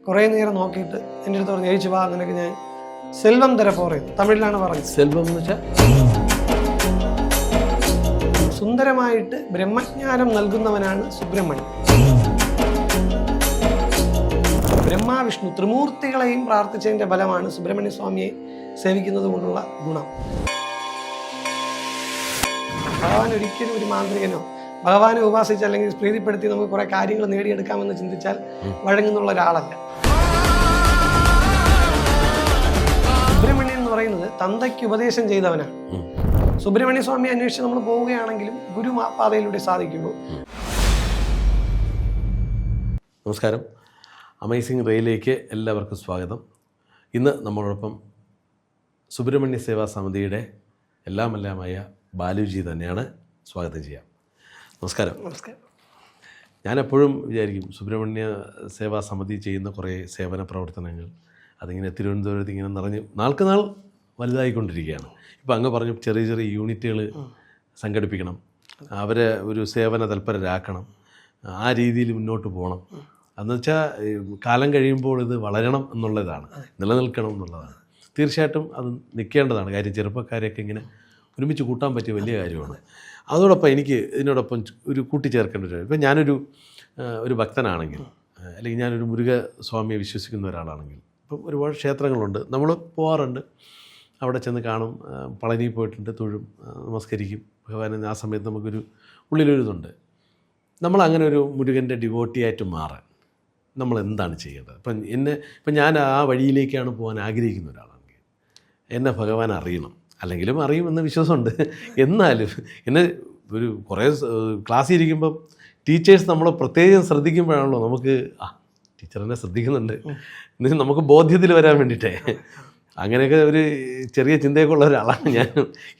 കുറേ നേരം നോക്കിയിട്ട് എൻ്റെ അടുത്ത് പറഞ്ഞു ജയിച്ചു വാ നിനക്ക് ഞാൻ സെൽവം തരപ്പോറയും തമിഴിലാണ് പറഞ്ഞത്. സെൽവം എന്ന് വെച്ചാൽ സുന്ദരമായിട്ട് ബ്രഹ്മജ്ഞാനം നൽകുന്നവനാണ് സുബ്രഹ്മണ്യൻ. ബ്രഹ്മാവിഷ്ണു ത്രിമൂർത്തികളെയും പ്രാർത്ഥിച്ചതിൻ്റെ ഫലമാണ് സുബ്രഹ്മണ്യ സ്വാമിയെ സേവിക്കുന്നത് കൊണ്ടുള്ള ഗുണം. ഭഗവാൻ ഒരിക്കലും ഒരു മാന്ത്രികനോ ഭഗവാനെ ഉപാസിച്ച് അല്ലെങ്കിൽ പ്രീതിപ്പെടുത്തി നമുക്ക് കുറെ കാര്യങ്ങൾ നേടിയെടുക്കാമെന്ന് ചിന്തിച്ചാൽ വഴങ്ങുന്നുള്ള ഒരാളല്ല. സുബ്രഹ്മണ്യൻ എന്ന് പറയുന്നത് തന്തയ്ക്ക് ഉപദേശം ചെയ്തവനാണ്. സുബ്രഹ്മണ്യ സ്വാമി അന്വേഷിച്ച് നമ്മൾ പോവുകയാണെങ്കിലും ഗുരു പാതയിലൂടെ സാധിക്കുമ്പോൾ. നമസ്കാരം, അമേസിംഗ് റേയിലേക്ക് എല്ലാവർക്കും സ്വാഗതം. ഇന്ന് നമ്മളോടൊപ്പം സുബ്രഹ്മണ്യ സേവാ സമിതിയുടെ എല്ലാമായ ബാലുജി തന്നെയാണ്. സ്വാഗതം ചെയ്യാം. നമസ്കാരം. നമസ്കാരം. ഞാനെപ്പോഴും വിചാരിക്കും സുബ്രഹ്മണ്യ സേവാ സമിതി ചെയ്യുന്ന കുറേ സേവന പ്രവർത്തനങ്ങൾ അതിങ്ങനെ തിരുവനന്തപുരത്ത് ഇങ്ങനെ നിറഞ്ഞ് നാൾക്ക് നാൾ വലുതായിക്കൊണ്ടിരിക്കുകയാണ്. ഇപ്പോൾ അങ്ങ് പറഞ്ഞു ചെറിയ ചെറിയ യൂണിറ്റുകൾ സംഘടിപ്പിക്കണം, അവരെ ഒരു സേവന തൽപരരാക്കണം, ആ രീതിയിൽ മുന്നോട്ട് പോകണം. എന്നുവെച്ചാൽ കാലം കഴിയുമ്പോൾ ഇത് വളരണം എന്നുള്ളതാണ്, നിലനിൽക്കണം എന്നുള്ളതാണ്. തീർച്ചയായിട്ടും അത് നിൽക്കേണ്ടതാണ്. കാര്യം ചെറുപ്പക്കാരെയൊക്കെ ഇങ്ങനെ ഒരുമിച്ച് കൂട്ടാൻ പറ്റിയ വലിയ കാര്യമാണ്. അതോടൊപ്പം എനിക്ക് ഇതിനോടൊപ്പം ഒരു കൂട്ടിച്ചേർക്കേണ്ട ഒരു ഇപ്പം ഞാനൊരു ഭക്തനാണെങ്കിൽ, അല്ലെങ്കിൽ ഞാനൊരു മുരുകസ്വാമിയെ വിശ്വസിക്കുന്ന ഒരാളാണെങ്കിൽ, ഇപ്പം ഒരുപാട് ക്ഷേത്രങ്ങളുണ്ട്, നമ്മൾ പോകാറുണ്ട്, അവിടെ ചെന്ന് കാണും, പളനി പോയിട്ടുണ്ട്, തൊഴും, നമസ്കരിക്കും ഭഗവാനെ. ആ സമയത്ത് നമുക്കൊരു ഉള്ളിലൊരിതുണ്ട്. നമ്മളങ്ങനെ ഒരു മുരുകൻ്റെ ഡിവോട്ടിയായിട്ട് മാറാൻ നമ്മൾ എന്താണ് ചെയ്യേണ്ടത്? ഇപ്പം ഞാൻ ആ വഴിയിലേക്കാണ് പോകാൻ ആഗ്രഹിക്കുന്ന ഒരാളാണെങ്കിൽ എന്നെ ഭഗവാൻ അറിയണം, അല്ലെങ്കിലും അറിയുമെന്ന് വിശ്വാസമുണ്ട്. എന്നാലും എന്നെ ഒരു കുറേ ക്ലാസ്സിൽ ഇരിക്കുമ്പം ടീച്ചേഴ്സ് നമ്മളെ പ്രത്യേകം ശ്രദ്ധിക്കുമ്പോഴാണല്ലോ നമുക്ക് ടീച്ചറിനെ ശ്രദ്ധിക്കുന്നുണ്ട് എന്ന് നമുക്ക് ബോധ്യത്തിൽ വരാൻ വേണ്ടിയിട്ടേ. അങ്ങനെയൊക്കെ ഒരു ചെറിയ ചിന്തയൊക്കെ ഉള്ള ഒരാളാണ് ഞാൻ.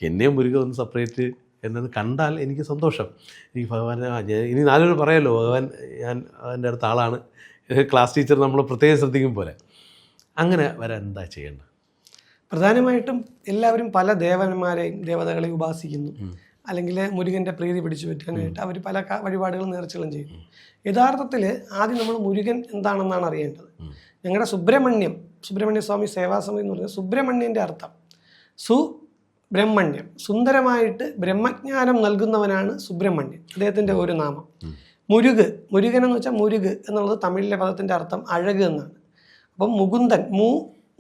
എന്നെയും മുരുക ഒന്ന് സെപ്പറേറ്റ് എന്നത് കണ്ടാൽ എനിക്ക് സന്തോഷം. എനിക്ക് ഭഗവാനെ ഇനി നാലുപേർ പറയാമല്ലോ ഭഗവാൻ ഞാൻ അതിൻ്റെ അടുത്ത ആളാണ്, ക്ലാസ് ടീച്ചർ നമ്മൾ പ്രത്യേകം ശ്രദ്ധിക്കും പോലെ. അങ്ങനെ വരാൻ എന്താ ചെയ്യേണ്ടത്? പ്രധാനമായിട്ടും എല്ലാവരും പല ദേവന്മാരെയും ദേവതകളെയും ഉപാസിക്കുന്നു, അല്ലെങ്കിൽ മുരുകൻ്റെ പ്രീതി പിടിച്ചു പറ്റാനായിട്ട് അവർ പല വഴിപാടുകളും നേർച്ചകളും ചെയ്യുന്നു. യഥാർത്ഥത്തിൽ ആദ്യം നമ്മൾ മുരുകൻ എന്താണെന്നാണ് അറിയേണ്ടത്. ഞങ്ങളുടെ സുബ്രഹ്മണ്യ സ്വാമി സേവാസമിതി എന്ന് പറഞ്ഞാൽ സുബ്രഹ്മണ്യൻ്റെ അർത്ഥം സുബ്രഹ്മണ്യം, സുന്ദരമായിട്ട് ബ്രഹ്മജ്ഞാനം നൽകുന്നവനാണ് സുബ്രഹ്മണ്യൻ, അദ്ദേഹത്തിൻ്റെ ഒരു നാമം. മുരുകൻ എന്ന് വെച്ചാൽ മുരുക് എന്നുള്ളത് തമിഴിലെ പദത്തിൻ്റെ അർത്ഥം അഴക് എന്നാണ്. അപ്പം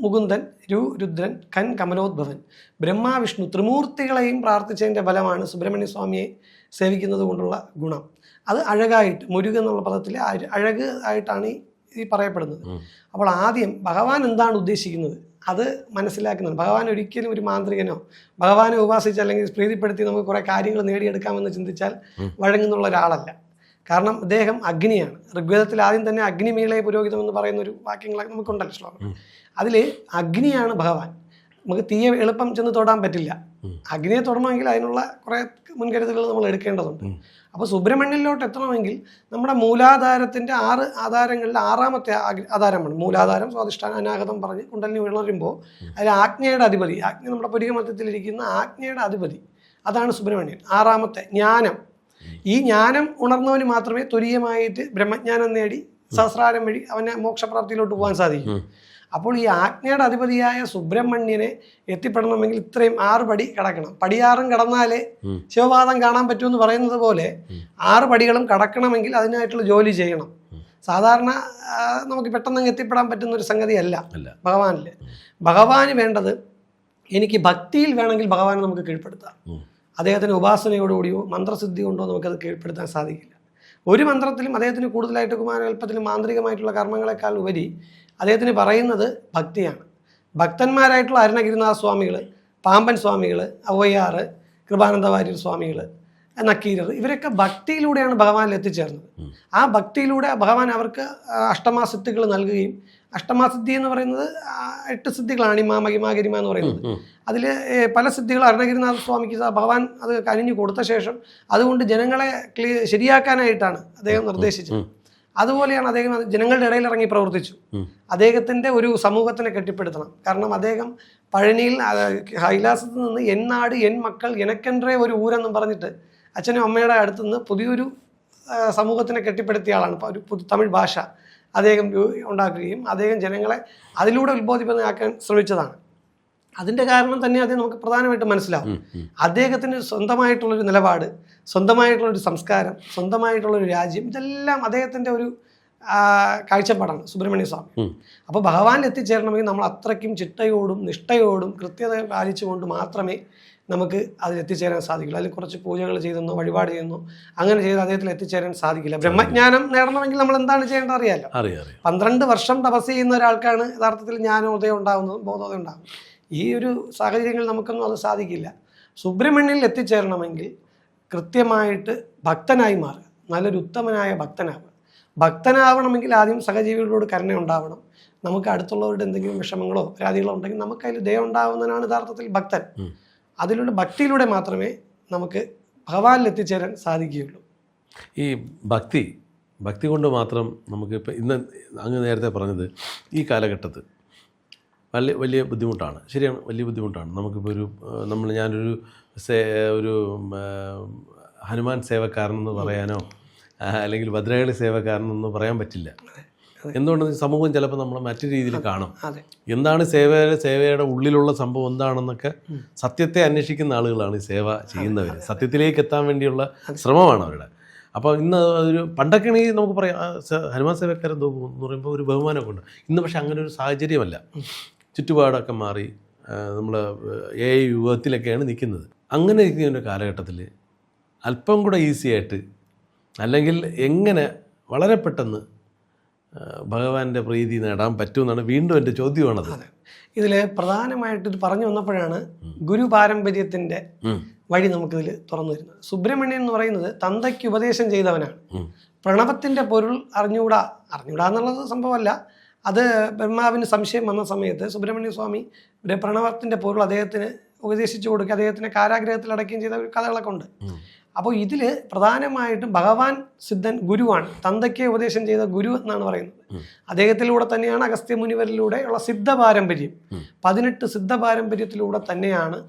മുകുന്ദൻ, രുദ്രൻ, കമലോദ്ഭവൻ, ബ്രഹ്മാവിഷ്ണു ത്രിമൂർത്തികളെയും പ്രാർത്ഥിച്ചതിൻ്റെ ഫലമാണ് സുബ്രഹ്മണ്യ സ്വാമിയെ സേവിക്കുന്നത് കൊണ്ടുള്ള ഗുണം. അത് അഴകായിട്ട്, മുരുകൻ എന്നുള്ള പദത്തിൽ അഴക് ആയിട്ടാണ് ഈ പറയപ്പെടുന്നത്. അപ്പോൾ ആദ്യം ഭഗവാൻ എന്താണ് ഉദ്ദേശിക്കുന്നത് അത് മനസ്സിലാക്കുന്നത്. ഭഗവാൻ ഒരിക്കലും ഒരു മാന്ത്രികനോ ഭഗവാനെ ഉപാസിച്ച് അല്ലെങ്കിൽ പ്രീതിപ്പെടുത്തി നമുക്ക് കുറേ കാര്യങ്ങൾ നേടിയെടുക്കാമെന്ന് ചിന്തിച്ചാൽ വഴങ്ങുന്നുള്ള ഒരാളല്ല. കാരണം അദ്ദേഹം അഗ്നിയാണ്. ഋഗ്വേദത്തിൽ ആദ്യം തന്നെ അഗ്നിമീളയെ പുരോഹിതം എന്ന് പറയുന്ന ഒരു വാക്യങ്ങളൊക്കെ നമുക്കുണ്ടല്ലോ, ശ്ലോകം. അതിൽ അഗ്നിയാണ് ഭഗവാൻ. നമുക്ക് തീയെ എളുപ്പം ചെന്ന് തൊടാൻ പറ്റില്ല. അഗ്നിയെ തൊടണമെങ്കിൽ അതിനുള്ള കുറേ മുൻകരുതലുകൾ നമ്മൾ എടുക്കേണ്ടതുണ്ട്. അപ്പോൾ സുബ്രഹ്മണ്യനിലോട്ട് എത്തണമെങ്കിൽ നമ്മുടെ മൂലാധാരത്തിൻ്റെ 6 ആധാരങ്ങളിൽ 6ാമത്തെ ആധാരമാണ് മൂലാധാരം. സ്വാധിഷ്ഠാനം, അനാഗതം പറഞ്ഞ് കുണ്ടലിനി വളരുമ്പോൾ അതിൽ ആജ്ഞയുടെ അധിപതി, നമ്മുടെ പുരികമധ്യത്തിലിരിക്കുന്ന ആജ്ഞയുടെ അധിപതി, അതാണ് സുബ്രഹ്മണ്യൻ. 6ാമത്തെ ജ്ഞാനം. ഈ ജ്ഞാനം ഉണർന്നവന് മാത്രമേ തുരീയമായിട്ട് ബ്രഹ്മജ്ഞാനം നേടി സഹസ്രാരം വഴി അവനെ മോക്ഷപ്രാപ്തിയിലോട്ട് പോകാൻ സാധിക്കും. അപ്പോൾ ഈ ആജ്ഞയുടെ അധിപതിയായ സുബ്രഹ്മണ്യനെ എത്തിപ്പെടണമെങ്കിൽ ഇത്രയും 6 പടി കടക്കണം. പടി 6 കടന്നാലേ ശിവപാദം കാണാൻ പറ്റുമെന്ന് പറയുന്നത് പോലെ 6 പടികളും കടക്കണമെങ്കിൽ അതിനായിട്ടുള്ള ജോലി ചെയ്യണം. സാധാരണ നമുക്ക് പെട്ടെന്ന് എത്തിപ്പെടാൻ പറ്റുന്ന ഒരു സംഗതിയല്ല ഭഗവാനിൽ. ഭഗവാന് വേണ്ടത്, എനിക്ക് ഭക്തിയിൽ വേണമെങ്കിൽ ഭഗവാനെ നമുക്ക് കീഴ്പ്പെടുത്താം. അദ്ദേഹത്തിന് ഉപാസനയോടുകൂടിയോ മന്ത്രസിദ്ധി കൊണ്ടോ നമുക്കത് കീഴ്പ്പെടുത്താൻ സാധിക്കില്ല. ഒരു മന്ത്രത്തിലും അദ്ദേഹത്തിന് കൂടുതലായിട്ട് കുമാരകൽപ്പത്തിലും മാന്ത്രികമായിട്ടുള്ള കർമ്മങ്ങളെക്കാൾ ഉപരി അദ്ദേഹത്തിന് പറയുന്നത് ഭക്തിയാണ്. ഭക്തന്മാരായിട്ടുള്ള അരുണഗിരിനാഥ സ്വാമികൾ, പാമ്പൻ സ്വാമികൾ, ഔവയ്യാർ, കൃപാനന്ദ വാര്യർ സ്വാമികൾ, നക്കീരർ, ഇവരൊക്കെ ഭക്തിയിലൂടെയാണ് ഭഗവാനിൽ എത്തിച്ചേർന്നത്. ആ ഭക്തിയിലൂടെ ഭഗവാൻ അവർക്ക് അഷ്ടമാസിദ്ധികൾ നൽകുകയും, അഷ്ടമാസിദ്ധി എന്ന് പറയുന്നത് 8 സിദ്ധികളാണ്. അണിമ, മഹിമ, ഗരിമ എന്ന് പറയുന്നത്. അതിൽ പല സിദ്ധികൾ അരുണഗിരിനാഥ സ്വാമിക്ക് ഭഗവാൻ അത് കനിഞ്ഞു കൊടുത്ത ശേഷം അതുകൊണ്ട് ജനങ്ങളെ ശരിയാക്കാനായിട്ടാണ് അദ്ദേഹം നിർദ്ദേശിച്ചത്. അതുപോലെയാണ് അദ്ദേഹം ജനങ്ങളുടെ ഇടയിൽ ഇറങ്ങി പ്രവർത്തിച്ചു. അദ്ദേഹത്തിൻ്റെ ഒരു സമൂഹത്തിനെ കെട്ടിപ്പടുത്തണം. കാരണം അദ്ദേഹം പഴനിയിൽ കൈലാസത്തിൽ നിന്ന് എൻ നാട് എൻ മക്കൾ എനക്കെன்றേ ഒരു ഊരെന്നും പറഞ്ഞിട്ട് അച്ഛനും അമ്മയുടെ അടുത്തുനിന്ന് പുതിയൊരു സമൂഹത്തിനെ കെട്ടിപ്പടുത്തിയ ആളാണ്. ഒരു തമിഴ് ഭാഷ അദ്ദേഹം ഉണ്ടാക്കുകയും അദ്ദേഹം ജനങ്ങളെ അതിലൂടെ ഉത്ബോധിപ്പിക്കുന്നതാക്കാൻ ശ്രമിച്ചതാണ്. അതിൻ്റെ കാരണം തന്നെ അത് നമുക്ക് പ്രധാനമായിട്ടും മനസ്സിലാവും. അദ്ദേഹത്തിന് സ്വന്തമായിട്ടുള്ളൊരു നിലപാട്, സ്വന്തമായിട്ടുള്ളൊരു സംസ്കാരം, സ്വന്തമായിട്ടുള്ളൊരു രാജ്യം, ഇതെല്ലാം അദ്ദേഹത്തിൻ്റെ ഒരു കാഴ്ചപ്പാടാണ് സുബ്രഹ്മണ്യ സ്വാമി. അപ്പോൾ ഭഗവാനിൽ എത്തിച്ചേരണമെങ്കിൽ നമ്മൾ അത്രയ്ക്കും ചിട്ടയോടും നിഷ്ഠയോടും കൃത്യത പാലിച്ചുകൊണ്ട് മാത്രമേ നമുക്ക് അതിൽ എത്തിച്ചേരാൻ സാധിക്കില്ല. അതിൽ കുറച്ച് പൂജകൾ ചെയ്തെന്നോ വഴിപാട് ചെയ്യുന്നോ അങ്ങനെ ചെയ്ത് അദ്ദേഹത്തിൽ എത്തിച്ചേരാൻ സാധിക്കില്ല. ബ്രഹ്മജ്ഞാനം നേടണമെങ്കിൽ നമ്മൾ എന്താണ് ചെയ്യേണ്ടത് അറിയാമല്ലോ. 12 വർഷം തപസ് ചെയ്യുന്ന ഒരാൾക്കാണ് യഥാർത്ഥത്തിൽ ജ്ഞാനോദയം ഉണ്ടാകുന്നതും ബോധോദയം ഉണ്ടാകുന്നത്. ഈ ഒരു സാഹചര്യങ്ങളിൽ നമുക്കൊന്നും അത് സാധിക്കില്ല. സുബ്രഹ്മണ്യനിൽ എത്തിച്ചേരണമെങ്കിൽ കൃത്യമായിട്ട് ഭക്തനായി മാറുക, നല്ലൊരു ഉത്തമനായ ഭക്തനാവുക. ഭക്തനാവണമെങ്കിൽ ആദ്യം സഹജീവികളോട് കരുണ ഉണ്ടാവണം. നമുക്ക് അടുത്തുള്ളവരുടെ എന്തെങ്കിലും വിഷമങ്ങളോ പരാതികളോ ഉണ്ടെങ്കിൽ നമുക്ക് അതിൽ ദയ ഉണ്ടാവുന്നതിനാണ് യഥാർത്ഥത്തിൽ ഭക്തൻ. അതിലൂടെ ഭക്തിയിലൂടെ മാത്രമേ നമുക്ക് ഭഗവാനിൽ എത്തിച്ചേരാൻ സാധിക്കുകയുള്ളൂ. ഈ ഭക്തി കൊണ്ട് മാത്രം നമുക്ക് ഇപ്പം ഇന്ന് അങ്ങ് നേരത്തെ പറഞ്ഞത് ഈ കാലഘട്ടത്തിൽ വലിയ ബുദ്ധിമുട്ടാണ്. ശരിയാണ്, വലിയ ബുദ്ധിമുട്ടാണ്. നമുക്കിപ്പോൾ ഞാനൊരു ഹനുമാൻ സേവക്കാരനെന്ന് പറയാനോ അല്ലെങ്കിൽ ഭദ്രകാളി സേവക്കാരനെന്ന് പറയാൻ പറ്റില്ല. എന്തുകൊണ്ടെന്ന് സമൂഹം ചിലപ്പോൾ നമ്മളെ മറ്റു രീതിയിൽ കാണും. എന്താണ് സേവയുടെ ഉള്ളിലുള്ള സംഭവം എന്താണെന്നൊക്കെ സത്യത്തെ അന്വേഷിക്കുന്ന ആളുകളാണ് ഈ സേവ ചെയ്യുന്നവർ. സത്യത്തിലേക്ക് എത്താൻ വേണ്ടിയുള്ള ശ്രമമാണ് അവരുടെ. അപ്പോൾ ഇന്ന് പണ്ടൊക്കെ നമുക്ക് പറയാം ഹനുമാൻ സേവക്കാരെന്തോ എന്ന് പറയുമ്പോൾ ഒരു ബഹുമാനമൊക്കെ ഉണ്ട്. ഇന്ന് പക്ഷെ അങ്ങനെ ഒരു സാഹചര്യമല്ല. ചുറ്റുപാടൊക്കെ മാറി നമ്മൾ AI യുഗത്തിലൊക്കെയാണ് നിൽക്കുന്നത്. അങ്ങനെ ഇരിക്കുന്ന ഒരു കാലഘട്ടത്തിൽ അല്പം കൂടെ ഈസി ആയിട്ട് അല്ലെങ്കിൽ എങ്ങനെ വളരെ പെട്ടെന്ന് ഭഗവാന്റെ പ്രീതി നേടാൻ പറ്റുമെന്നാണ് വീണ്ടും എൻ്റെ ചോദ്യമാണത്. ഇതിൽ പ്രധാനമായിട്ട് ഇത് പറഞ്ഞു വന്നപ്പോഴാണ് ഗുരു പാരമ്പര്യത്തിൻ്റെ വഴി നമുക്കിതിൽ തുറന്നു വരുന്നത്. സുബ്രഹ്മണ്യൻ എന്ന് പറയുന്നത് തന്തയ്ക്ക് ഉപദേശം ചെയ്തവനാണ്. പ്രണവത്തിൻ്റെ പൊരുൾ അറിഞ്ഞൂടാ എന്നുള്ളത് സംഭവമല്ല. അത് ബ്രഹ്മാവിന് സംശയം വന്ന സമയത്ത് സുബ്രഹ്മണ്യ സ്വാമി പ്രണവത്തിൻ്റെ പൊരുൾ അദ്ദേഹത്തിന് ഉപദേശിച്ചു കൊടുക്കുക, അദ്ദേഹത്തിനെ കാരാഗ്രഹത്തിൽ അടയ്ക്കുകയും ചെയ്ത ഒരു കഥകളൊക്കെ ഉണ്ട്. അപ്പോൾ ഇതിൽ പ്രധാനമായിട്ടും ഭഗവാൻ സിദ്ധൻ ഗുരുവാണ്. തന്തയ്ക്ക് ഉപദേശം ചെയ്ത ഗുരു എന്നാണ് പറയുന്നത്. അദ്ദേഹത്തിലൂടെ തന്നെയാണ് അഗസ്ത്യ മുനിവരിലൂടെ ഉള്ള സിദ്ധ പാരമ്പര്യം. 18 സിദ്ധ പാരമ്പര്യത്തിലൂടെ തന്നെയാണ്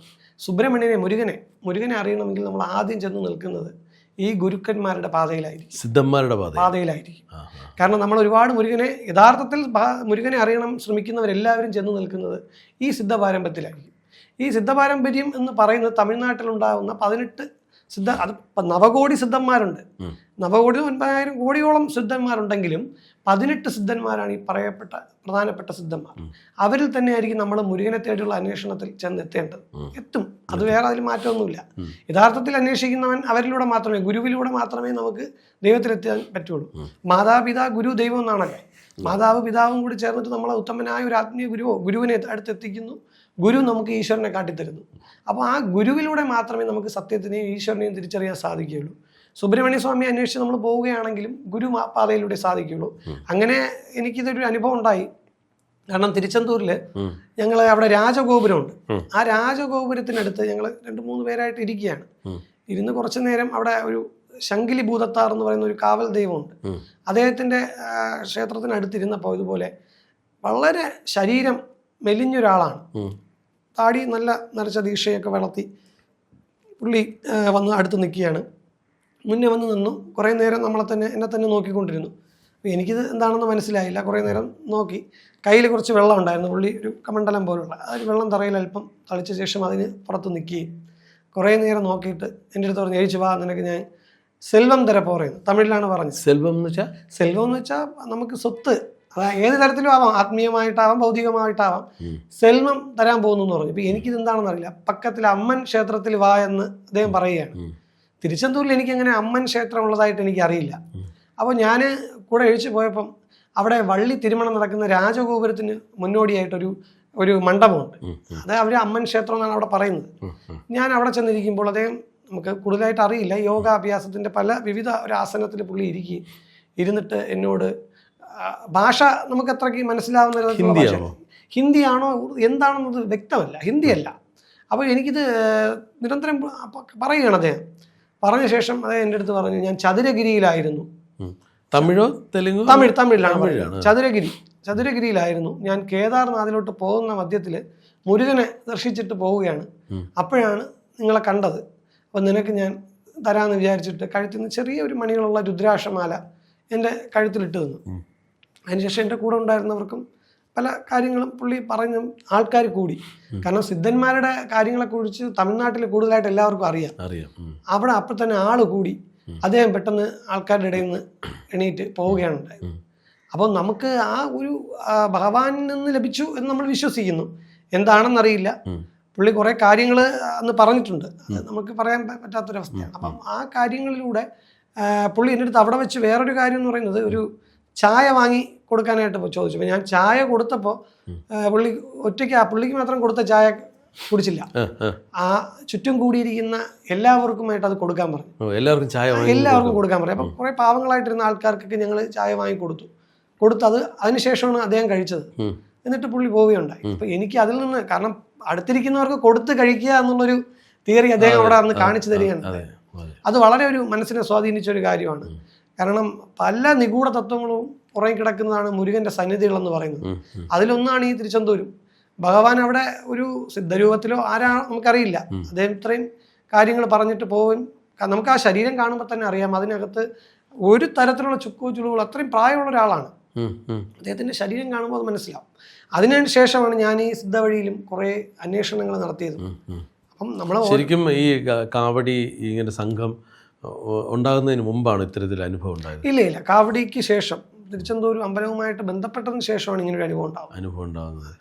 മുരുകനെ അറിയണമെങ്കിൽ നമ്മൾ ആദ്യം ചെന്ന് നിൽക്കുന്നത് ഈ ഗുരുക്കന്മാരുടെ പാതയിലായിരിക്കും, സിദ്ധന്മാരുടെ പാതയിലായിരിക്കും. കാരണം നമ്മൾ ഒരുപാട് യഥാർത്ഥത്തിൽ മുരുകനെ അറിയണം ശ്രമിക്കുന്നവരെല്ലാവരും ചെന്ന് നിൽക്കുന്നത് ഈ സിദ്ധ പാരമ്പര്യത്തിലായിരിക്കും. ഈ സിദ്ധ പാരമ്പര്യം എന്ന് പറയുന്നത് തമിഴ്നാട്ടിലുണ്ടാകുന്ന 18 അത് നവകോടി സിദ്ധന്മാരുണ്ട്. 9,000 കോടിയോളം സിദ്ധന്മാരുണ്ടെങ്കിലും 18 സിദ്ധന്മാരാണ് ഈ പറയപ്പെട്ട പ്രധാനപ്പെട്ട സിദ്ധന്മാർ. അവരിൽ തന്നെ ആയിരിക്കും നമ്മൾ മുരുകനെ തേടിയുള്ള അന്വേഷണത്തിൽ ചെന്നെത്തേണ്ടത്. എത്തും, അത് വേറെ അതിൽ മാറ്റമൊന്നുമില്ല. യഥാർത്ഥത്തിൽ അന്വേഷിക്കുന്നവൻ അവരിലൂടെ മാത്രമേ, ഗുരുവിലൂടെ മാത്രമേ നമുക്ക് ദൈവത്തിലെത്താൻ പറ്റുള്ളൂ. മാതാപിതാ ഗുരു ദൈവം എന്നാണല്ലേ. മാതാവ് പിതാവും കൂടി ചേർന്നിട്ട് നമ്മളെ ഉത്തമനായ ഒരു ആത്മീയ ഗുരുവിനെ അടുത്തെത്തിക്കുന്നു. ഗുരു നമുക്ക് ഈശ്വരനെ കാട്ടിത്തരുന്നു. അപ്പോൾ ആ ഗുരുവിലൂടെ മാത്രമേ നമുക്ക് സത്യത്തിനെയും ഈശ്വരനെയും തിരിച്ചറിയാൻ സാധിക്കുകയുള്ളൂ. സുബ്രഹ്മണ്യ സ്വാമി അന്വേഷിച്ച് നമ്മൾ പോവുകയാണെങ്കിലും ഗുരു പാതയിലൂടെ സാധിക്കുകയുള്ളൂ. അങ്ങനെ എനിക്കിതൊരു അനുഭവം ഉണ്ടായി. കാരണം തിരുച്ചെന്തൂരിൽ ഞങ്ങൾ അവിടെ രാജഗോപുരമുണ്ട്. ആ രാജഗോപുരത്തിനടുത്ത് ഞങ്ങൾ 2-3 പേരായിട്ട് ഇരിക്കുകയാണ്. ഇരുന്ന് കുറച്ചു നേരം അവിടെ ഒരു ശങ്കിലി ഭൂതത്താർ എന്ന് പറയുന്ന ഒരു കാവൽ ദൈവമുണ്ട്. അദ്ദേഹത്തിൻ്റെ ക്ഷേത്രത്തിനടുത്തിരുന്നപ്പോൾ ഇതുപോലെ വളരെ ശരീരം മെലിഞ്ഞൊരാളാണ്. താടി നല്ല നരച്ച ദീക്ഷയൊക്കെ വളർത്തി പുള്ളി വന്ന് അടുത്ത് നിൽക്കുകയാണ്. മുന്നേ വന്ന് നിന്നു. കുറേ നേരം എന്നെ തന്നെ നോക്കിക്കൊണ്ടിരുന്നു. അപ്പോൾ എനിക്കിത് എന്താണെന്ന് മനസ്സിലായില്ല. കുറേ നേരം നോക്കി. കയ്യിൽ കുറച്ച് വെള്ളം ഉണ്ടായിരുന്നു. പുള്ളി ഒരു കമണ്ഡലം പോലുള്ള ഒരു വെള്ളം തറയിൽ അല്പം തളിച്ച ശേഷം അതിന് പുറത്ത് നിൽക്കുകയും കുറേ നേരം നോക്കിയിട്ട് എൻ്റെ അടുത്ത് പറഞ്ഞ് എഴുതിച്ചു വാ, നിനക്ക് ഞാൻ സെൽവം തരപ്പോ പറയുന്നു. തമിഴിലാണ് പറഞ്ഞത്. സെൽവം എന്ന് വെച്ചാൽ നമുക്ക് സ്വത്ത്, അതായത് ഏത് തരത്തിലും ആവാം, ആത്മീയമായിട്ടാവാം ഭൗതികമായിട്ടാവാം, സെൽവം തരാൻ പോകുന്നു എന്ന് പറഞ്ഞു. ഇപ്പം എനിക്കിത് എന്താണെന്ന് അറിയില്ല. പക്കത്തിൽ അമ്മൻ ക്ഷേത്രത്തിൽ വാ എന്ന് അദ്ദേഹം പറയുകയാണ്. തിരുച്ചെന്തൂരിൽ എനിക്കങ്ങനെ അമ്മൻ ക്ഷേത്രം ഉള്ളതായിട്ട് എനിക്കറിയില്ല. അപ്പോൾ ഞാൻ കൂടെ എഴുതിച്ചു പോയപ്പം അവിടെ വള്ളി തിരുമണം നടക്കുന്ന രാജഗോപുരത്തിന് മുന്നോടിയായിട്ടൊരു മണ്ഡപമുണ്ട്. അത് അവർ അമ്മൻ ക്ഷേത്രം എന്നാണ് അവിടെ പറയുന്നത്. ഞാൻ അവിടെ ചെന്നിരിക്കുമ്പോൾ അദ്ദേഹം, നമുക്ക് കൂടുതലായിട്ട് അറിയില്ല, യോഗാഭ്യാസത്തിൻ്റെ വിവിധ ഒരു ആസനത്തിൽ പുള്ളി ഇരുന്നിട്ട് എന്നോട് ഭാഷ നമുക്ക് അത്രയ്ക്ക് മനസ്സിലാവുന്ന ഹിന്ദിയാണോ എന്താണെന്നത് വ്യക്തമല്ല, ഹിന്ദിയല്ല. അപ്പോൾ എനിക്കിത് നിരന്തരം പറയുകയാണ് അദ്ദേഹം. പറഞ്ഞ ശേഷം അദ്ദേഹം എൻ്റെ അടുത്ത് പറഞ്ഞു, ഞാൻ ചതുരഗിരിയിലായിരുന്നു. തമിഴിലാണ്. ചതുരഗിരിയിലായിരുന്നു ഞാൻ. കേദാർനാഥിലോട്ട് പോകുന്ന മധ്യത്തിൽ മുരുകനെ ദർശിച്ചിട്ട് പോവുകയാണ്. അപ്പോഴാണ് നിങ്ങളെ കണ്ടത്. അപ്പം നിനക്ക് ഞാൻ തരാമെന്ന് വിചാരിച്ചിട്ട് കഴുത്തിൽ നിന്ന് ചെറിയ ഒരു മണികളുള്ള രുദ്രാക്ഷമാല എൻ്റെ കഴുത്തിലിട്ട് തന്നു. അതിനുശേഷം എൻ്റെ കൂടെ ഉണ്ടായിരുന്നവർക്കും പല കാര്യങ്ങളും പുള്ളി പറഞ്ഞും ആൾക്കാർ കൂടി. കാരണം സിദ്ധന്മാരുടെ കാര്യങ്ങളെക്കുറിച്ച് തമിഴ്നാട്ടിൽ കൂടുതലായിട്ട് എല്ലാവർക്കും അറിയാം. അവിടെ അപ്പം തന്നെ ആൾ കൂടി അദ്ദേഹം പെട്ടെന്ന് ആൾക്കാരുടെ ഇടയിൽ നിന്ന് എണീറ്റ് പോവുകയാണ് ഉണ്ടായത്. അപ്പോൾ നമുക്ക് ആ ഒരു ഭഗവാനിൽ നിന്ന് ലഭിച്ചു എന്ന് നമ്മൾ വിശ്വസിക്കുന്നു. എന്താണെന്നറിയില്ല. പുള്ളി കുറേ കാര്യങ്ങൾ അന്ന് പറഞ്ഞിട്ടുണ്ട്, അത് നമുക്ക് പറയാൻ പറ്റാത്തൊരവസ്ഥയാണ്. അപ്പം ആ കാര്യങ്ങളിലൂടെ പുള്ളി എൻ്റെ അടുത്ത് അവിടെ വെച്ച് വേറൊരു കാര്യം എന്ന് പറയുന്നത്, ഒരു ചായ വാങ്ങി കൊടുക്കാനായിട്ട് ചോദിച്ചു. അപ്പോൾ ഞാൻ ചായ കൊടുത്തപ്പോൾ പുള്ളി ഒറ്റയ്ക്ക് പുള്ളിക്ക് മാത്രം കൊടുത്ത ചായ കുടിച്ചില്ല, ആ ചുറ്റും കൂടിയിരിക്കുന്ന എല്ലാവർക്കുമായിട്ട് അത് കൊടുക്കാൻ പറഞ്ഞു. എല്ലാവർക്കും കൊടുക്കാൻ പറഞ്ഞു. അപ്പം കുറേ പാവങ്ങളായിട്ടിരുന്ന ആൾക്കാർക്കൊക്കെ ഞങ്ങൾ ചായ വാങ്ങി കൊടുത്തത് അതിനുശേഷമാണ് അദ്ദേഹം കഴിച്ചത്. എന്നിട്ട് പുള്ളി പോവുകയുണ്ടായി. അപ്പം എനിക്ക് അതിൽ നിന്ന്, കാരണം അടുത്തിരിക്കുന്നവർക്ക് കൊടുത്ത് കഴിക്കുക എന്നുള്ളൊരു തിയറി അദ്ദേഹം അവിടെ അന്ന് കാണിച്ചു തരികയാണ്. അത് വളരെ ഒരു മനസ്സിനെ സ്വാധീനിച്ച ഒരു കാര്യമാണ്. കാരണം പല നിഗൂഢ തത്വങ്ങളും ഉറങ്ങിക്കിടക്കുന്നതാണ് മുരുകൻ്റെ സന്നിധികളെന്ന് പറയുന്നത്. അതിലൊന്നാണ് ഈ തിരുച്ചെന്തൂരും. ഭഗവാൻ അവിടെ ഒരു സിദ്ധരൂപത്തിലോ ആരാണ് നമുക്കറിയില്ല, അദ്ദേഹം ഇത്രയും കാര്യങ്ങൾ പറഞ്ഞിട്ട് പോവും. നമുക്ക് ആ ശരീരം കാണുമ്പോൾ തന്നെ അറിയാം അതിനകത്ത് ഒരു തരത്തിലുള്ള ചുക്കുചുളുകൾ, അത്രയും പ്രായമുള്ള ഒരാളാണ്. അദ്ദേഹത്തിൻ്റെ ശരീരം കാണുമ്പോൾ അത് മനസ്സിലാവും. അതിനു ശേഷമാണ് ഞാൻ ഈ സിദ്ധ വഴിയിലും കുറേ അന്വേഷണങ്ങൾ നടത്തിയത്. അപ്പം നമ്മൾ ശരിക്കും ഈ കാവടി ഇങ്ങനെ സംഘം ഉണ്ടാകുന്നതിന് മുമ്പാണ് ഇത്തരത്തിൽ അനുഭവം ഉണ്ടായത്? ഇല്ല, കാവടിക്ക് ശേഷം തിരുച്ചെന്തൂർ അമ്പലവുമായിട്ട് ബന്ധപ്പെട്ടതിന് ശേഷമാണ് ഇങ്ങനൊരു അനുഭവം ഉണ്ടാകുന്നത്.